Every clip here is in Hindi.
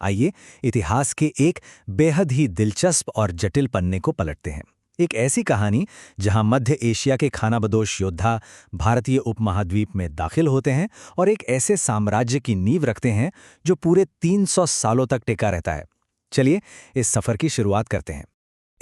आइए इतिहास के एक बेहद ही दिलचस्प और जटिल पन्ने को पलटते हैं। एक ऐसी कहानी जहां मध्य एशिया के खानाबदोश योद्धा भारतीय उपमहाद्वीप में दाखिल होते हैं और एक ऐसे साम्राज्य की नींव रखते हैं जो पूरे 300 सालों तक टिका रहता है। चलिए इस सफर की शुरुआत करते हैं।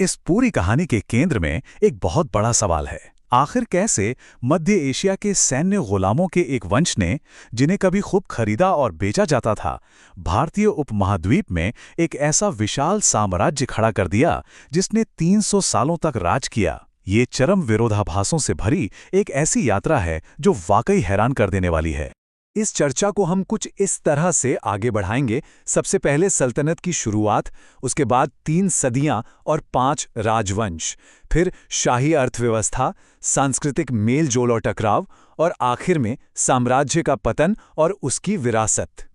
इस पूरी कहानी के केंद्र में एक बहुत बड़ा सवाल है, आखिर कैसे मध्य एशिया के सैन्य गुलामों के एक वंश ने, जिन्हें कभी खूब खरीदा और बेचा जाता था, भारतीय उपमहाद्वीप में एक ऐसा विशाल साम्राज्य खड़ा कर दिया जिसने 300 सालों तक राज किया। ये चरम विरोधाभासों से भरी एक ऐसी यात्रा है जो वाकई हैरान कर देने वाली है। इस चर्चा को हम कुछ इस तरह से आगे बढ़ाएंगे। सबसे पहले सल्तनत की शुरुआत, उसके बाद 3 सदियां और 5 राजवंश, फिर शाही अर्थव्यवस्था, सांस्कृतिक मेल जोल और टकराव, और आखिर में साम्राज्य का पतन और उसकी विरासत।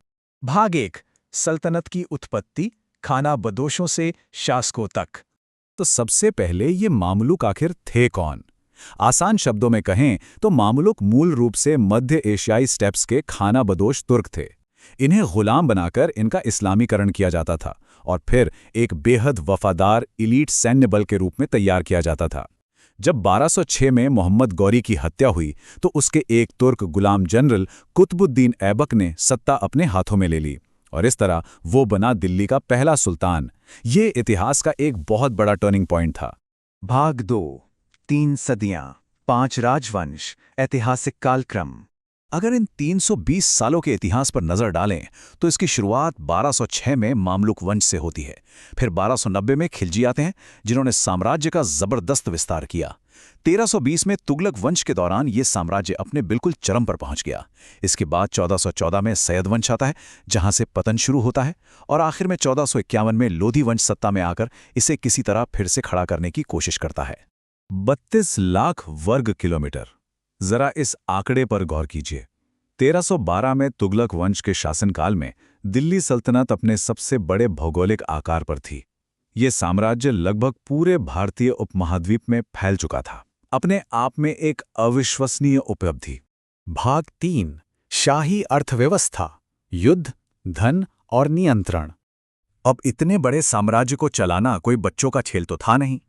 भाग 1, सल्तनत की उत्पत्ति, खानाबदोशों से शासकों तक। तो सबसे पहले ये मामलुक आखिर थे कौन? आसान शब्दों में कहें तो मामलुक मूल रूप से मध्य एशियाई स्टेप्स के खानाबदोश तुर्क थे। इन्हें गुलाम बनाकर इनका इस्लामीकरण किया जाता था और फिर एक बेहद वफादार इलीट सैन्य बल के रूप में तैयार किया जाता था। जब 1206 में मोहम्मद गौरी की हत्या हुई तो उसके एक तुर्क गुलाम जनरल कुतुबुद्दीन ऐबक ने सत्ता अपने हाथों में ले ली और इस तरह वो बना दिल्ली का पहला सुल्तान। ये इतिहास का एक बहुत बड़ा टर्निंग पॉइंट था। भाग 2, 3 सदियां, 5 राजवंश, ऐतिहासिक कालक्रम। अगर इन 320 सालों के इतिहास पर नजर डालें तो इसकी शुरुआत 1206 में मामलुक वंश से होती है। फिर 1290 में खिलजी आते हैं जिन्होंने साम्राज्य का जबरदस्त विस्तार किया। 1320 में तुगलक वंश के दौरान ये साम्राज्य अपने बिल्कुल चरम पर पहुंच गया। इसके बाद 1414 में सैयद वंश आता है जहां से पतन शुरू होता है और आखिर में 1451 में लोधी वंश सत्ता में आकर इसे किसी तरह फिर से खड़ा करने की कोशिश करता है। 32 लाख वर्ग किलोमीटर, जरा इस आंकड़े पर गौर कीजिए। 1312 में तुगलक वंश के शासनकाल में दिल्ली सल्तनत अपने सबसे बड़े भौगोलिक आकार पर थी। ये साम्राज्य लगभग पूरे भारतीय उपमहाद्वीप में फैल चुका था, अपने आप में एक अविश्वसनीय उपलब्धि। भाग 3, शाही अर्थव्यवस्था, युद्ध, धन और नियंत्रण। अब इतने बड़े साम्राज्य को चलाना कोई बच्चों का खेल तो था नहीं।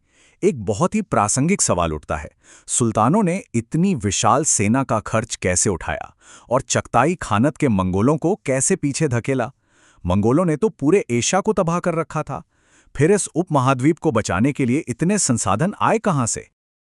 एक बहुत ही प्रासंगिक सवाल उठता है, सुल्तानों ने इतनी विशाल सेना का खर्च कैसे उठाया और चगताई खानत के मंगोलों को कैसे पीछे धकेला? मंगोलों ने तो पूरे एशिया को तबाह कर रखा था। फिर इस उपमहाद्वीप को बचाने के लिए इतने संसाधन आए कहां से?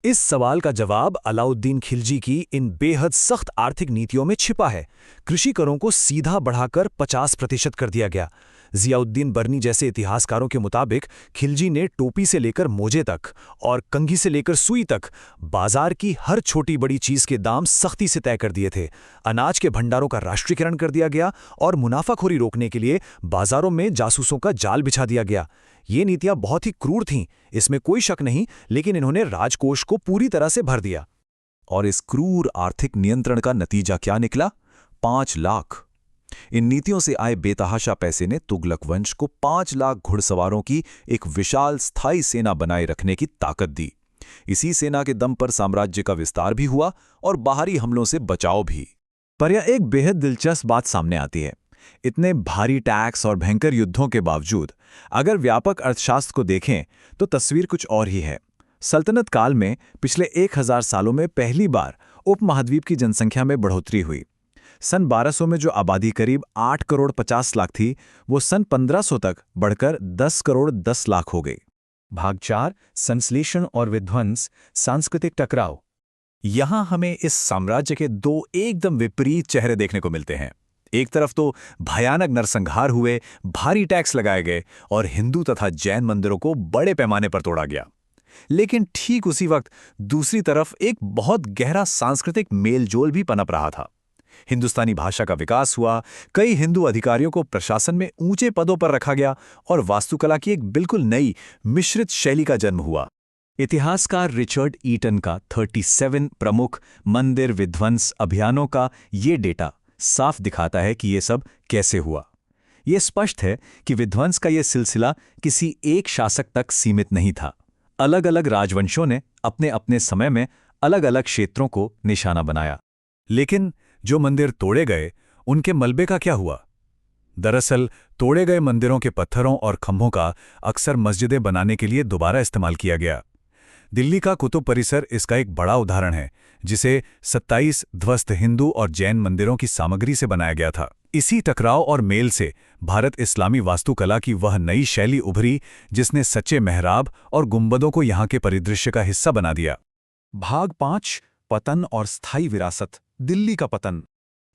इस सवाल का जवाब अलाउद्दीन खिलजी की इन बेहद सख्त आर्थिक नीतियों में छिपा है। कृषि करों को सीधा बढ़ाकर 50% कर दिया गया। जियाउद्दीन बर्नी जैसे इतिहासकारों के मुताबिक खिलजी ने टोपी से लेकर मोजे तक और कंघी से लेकर सुई तक बाजार की हर छोटी बड़ी चीज के दाम सख्ती से तय कर दिए थे। अनाज के भंडारों का राष्ट्रीयकरण कर दिया गया और मुनाफाखोरी रोकने के लिए बाजारों में जासूसों का जाल बिछा दिया गया। ये नीतियां बहुत ही क्रूर थीं, इसमें कोई शक नहीं, लेकिन इन्होंने राजकोष को पूरी तरह से भर दिया। और इस क्रूर आर्थिक नियंत्रण का नतीजा क्या निकला? 5 लाख। इन नीतियों से आए बेतहाशा पैसे ने तुगलक वंश को 5 लाख घुड़सवारों की एक विशाल स्थायी सेना बनाए रखने की ताकत दी। इसी सेना के दम पर साम्राज्य का विस्तार भी हुआ और बाहरी हमलों से बचाव भी। पर यह एक बेहद दिलचस्प बात सामने आती है। इतने भारी टैक्स और भयंकर युद्धों के बावजूद अगर व्यापक अर्थशास्त्र को देखें तो तस्वीर कुछ और ही है। सल्तनत काल में पिछले 1000 सालों में पहली बार उपमहाद्वीप की जनसंख्या में बढ़ोतरी हुई। सन 1200 में जो आबादी करीब 8 करोड़ 50 लाख थी, वो सन 1500 तक बढ़कर 10 करोड़ 10 लाख हो गई। भाग 4, संश्लेषण और विध्वंस, सांस्कृतिक टकराव। यहां हमें इस साम्राज्य के 2 एकदम विपरीत चेहरे देखने को मिलते हैं। एक तरफ तो भयानक नरसंहार हुए, भारी टैक्स लगाए गए और हिंदू तथा जैन मंदिरों को बड़े पैमाने पर तोड़ा गया। लेकिन ठीक उसी वक्त दूसरी तरफ एक बहुत गहरा सांस्कृतिक मेलजोल भी पनप रहा था। हिंदुस्तानी भाषा का विकास हुआ, कई हिंदू अधिकारियों को प्रशासन में ऊंचे पदों पर रखा गया और वास्तुकला की एक बिल्कुल नई मिश्रित शैली का जन्म हुआ। इतिहासकार रिचर्ड ईटन का 37 प्रमुख मंदिर विध्वंस अभियानों का ये डेटा साफ दिखाता है कि ये सब कैसे हुआ। ये स्पष्ट है कि विध्वंस का ये सिलसिला किसी एक शासक तक सीमित नहीं था। अलग अलग राजवंशों ने अपने अपने समय में अलग अलग क्षेत्रों को निशाना बनाया। लेकिन जो मंदिर तोड़े गए, उनके मलबे का क्या हुआ? दरअसल तोड़े गए मंदिरों के पत्थरों और खंभों का अक्सर मस्जिदें बनाने के लिए दोबारा इस्तेमाल किया गया। दिल्ली का कुतुब परिसर इसका एक बड़ा उदाहरण है, जिसे 27 ध्वस्त हिंदू और जैन मंदिरों की सामग्री से बनाया गया था। इसी टकराव और मेल से भारत इस्लामी वास्तुकला की वह नई शैली उभरी जिसने सच्चे मेहराब और गुंबदों को यहाँ के परिदृश्य का हिस्सा बना दिया। भाग 5 पतन और स्थायी विरासत, दिल्ली का पतन।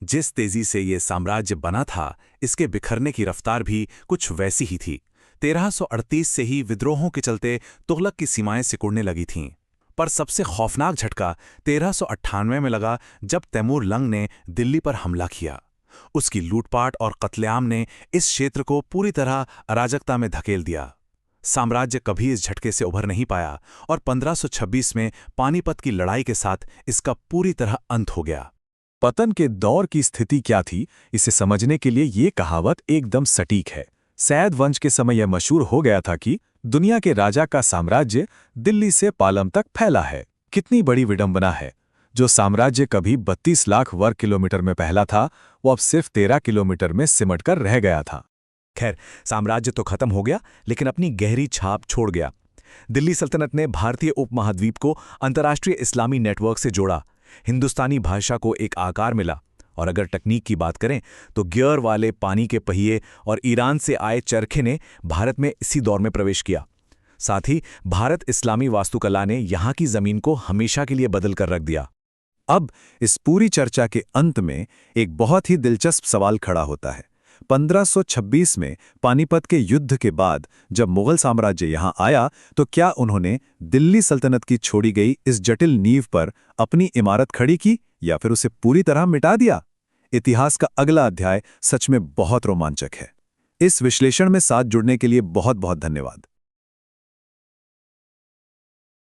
जिस तेजी से ये साम्राज्य बना था, इसके बिखरने की रफ्तार भी कुछ वैसी ही थी। 1338 से ही विद्रोहों के चलते तुगलक की सीमाएं सिकुड़ने लगी थीं। पर सबसे खौफनाक झटका 1398 में लगा, जब तैमूर लंग ने दिल्ली पर हमला किया। उसकी लूटपाट और कत्लेआम ने इस क्षेत्र को पूरी तरह अराजकता में धकेल दिया। साम्राज्य कभी इस झटके से उभर नहीं पाया और 1526 में पानीपत की लड़ाई के साथ इसका पूरी तरह अंत हो गया। पतन के दौर की स्थिति क्या थी, इसे समझने के लिए ये कहावत एकदम सटीक है। सैद वंश के समय यह मशहूर हो गया था कि दुनिया के राजा का साम्राज्य दिल्ली से पालम तक फैला है। कितनी बड़ी विडंबना है। जो साम्राज्य कभी 32 लाख वर्ग किलोमीटर में फैला था, वो अब सिर्फ 13 किलोमीटर में सिमट कर रह गया था। खैर, साम्राज्य तो खत्म हो गया, लेकिन अपनी गहरी छाप छोड़ गया। दिल्ली सल्तनत ने भारतीय उपमहाद्वीप को अंतर्राष्ट्रीय इस्लामी नेटवर्क से जोड़ा। हिंदुस्तानी भाषा को एक आकार मिला, और अगर तकनीक की बात करें तो गियर वाले पानी के पहिए और ईरान से आए चरखे ने भारत में इसी दौर में प्रवेश किया। साथ ही भारत इस्लामी वास्तुकला ने यहाँ की जमीन को हमेशा के लिए बदल कर रख दिया। अब इस पूरी चर्चा के अंत में एक बहुत ही दिलचस्प सवाल खड़ा होता है। 1526 में पानीपत के युद्ध के बाद जब मुगल साम्राज्य यहाँ आया, तो क्या उन्होंने दिल्ली सल्तनत की छोड़ी गई इस जटिल नींव पर अपनी इमारत खड़ी की या फिर उसे पूरी तरह मिटा दिया? इतिहास का अगला अध्याय सच में बहुत रोमांचक है। इस विश्लेषण में साथ जुड़ने के लिए बहुत बहुत धन्यवाद।